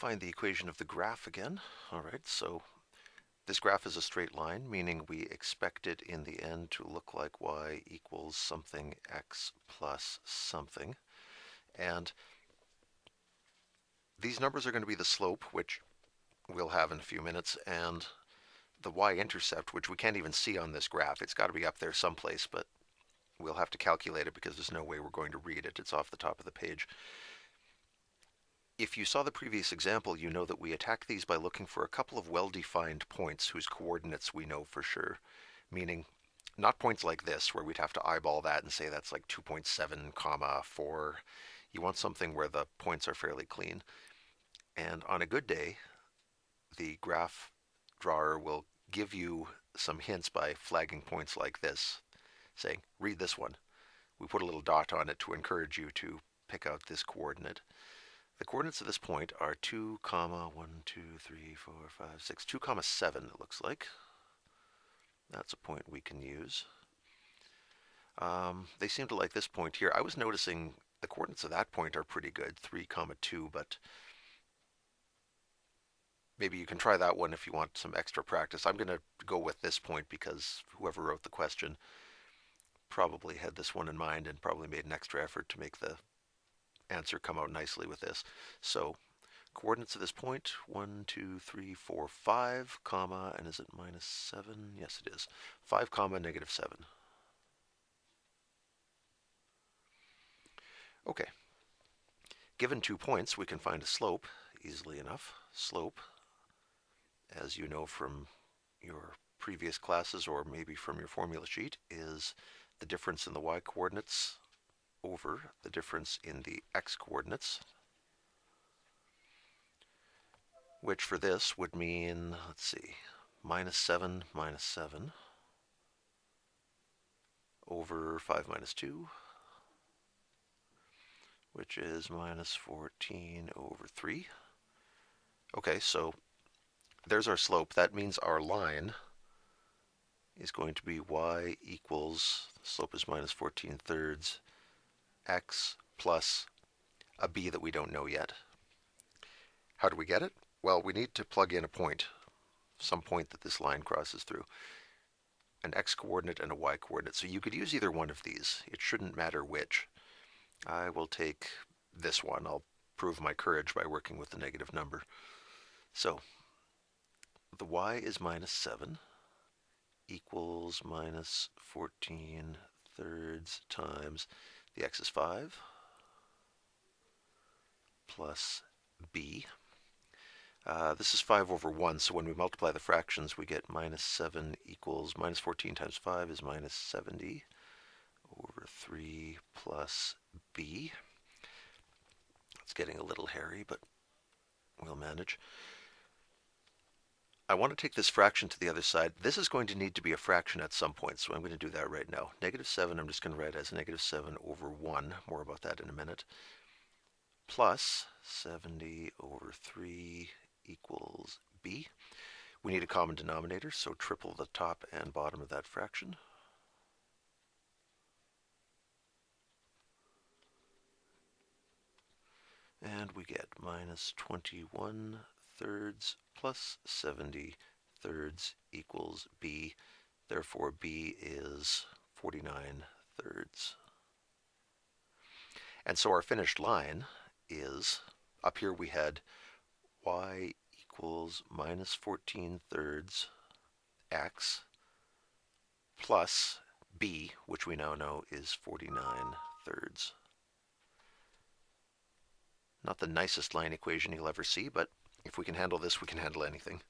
find the equation of the graph again. All right, so this graph is a straight line, meaning we expect it in the end to look like y equals something x plus something. And these numbers are going to be the slope, which we'll have in a few minutes, and the y-intercept, which we can't even see on this graph. It's got to be up there someplace, but we'll have to calculate it because there's no way we're going to read it. It's off the top of the page. If you saw the previous example, you know that we attack these by looking for a couple of well-defined points whose coordinates we know for sure, meaning not points like this where we'd have to eyeball that and say that's like 2.7 comma 4. You want something where the points are fairly clean. And on a good day, the graph drawer will give you some hints by flagging points like this, saying, read this one. We put a little dot on it to encourage you to pick out this coordinate. The coordinates of this point are 2, 1, 2, 3, 4, 5, 6, 2, 7, it looks like. That's a point we can use. They seem to like this point here. I was noticing the coordinates of that point are pretty good, 3, 2, but maybe you can try that one if you want some extra practice. I'm going to go with this point because whoever wrote the question probably had this one in mind and probably made an extra effort to make the answer come out nicely with this. So coordinates of this point, 1, 2, 3, 4, 5, comma, and is it minus 7? Yes, it is. 5, comma, negative 7. Okay. Given 2 points, we can find a slope easily enough. Slope, as you know from your previous classes or maybe from your formula sheet, is the difference in the y-coordinates over the difference in the x-coordinates, which for this would mean, let's see, minus 7 over 5 minus 2, which is minus 14 over 3. Okay, so there's our slope. That means our line is going to be y equals, the slope is minus 14 thirds, x plus a b that we don't know yet. How do we get it? Well, we need to plug in a point, some point that this line crosses through, an x-coordinate and a y-coordinate. So you could use either one of these. It shouldn't matter which. I will take this one. I'll prove my courage by working with the negative number. So the y is minus 7 equals minus 14 thirds times the x is 5 plus b. This is 5 over 1, so when we multiply the fractions, we get minus 7 equals minus 14 times 5 is minus 70 over 3 plus b. It's getting a little hairy, but we'll manage. I want to take this fraction to the other side. This is going to need to be a fraction at some point, so I'm going to do that right now. Negative 7, I'm just going to write as negative 7 over 1. More about that in a minute. Plus 70 over 3 equals b. We need a common denominator, so triple the top and bottom of that fraction. And we get minus 21 thirds plus 70 thirds equals b. Therefore, b is 49 thirds. And so our finished line is, up here we had y equals minus 14 thirds x plus b, which we now know is 49 thirds. Not the nicest line equation you'll ever see, but if we can handle this, we can handle anything.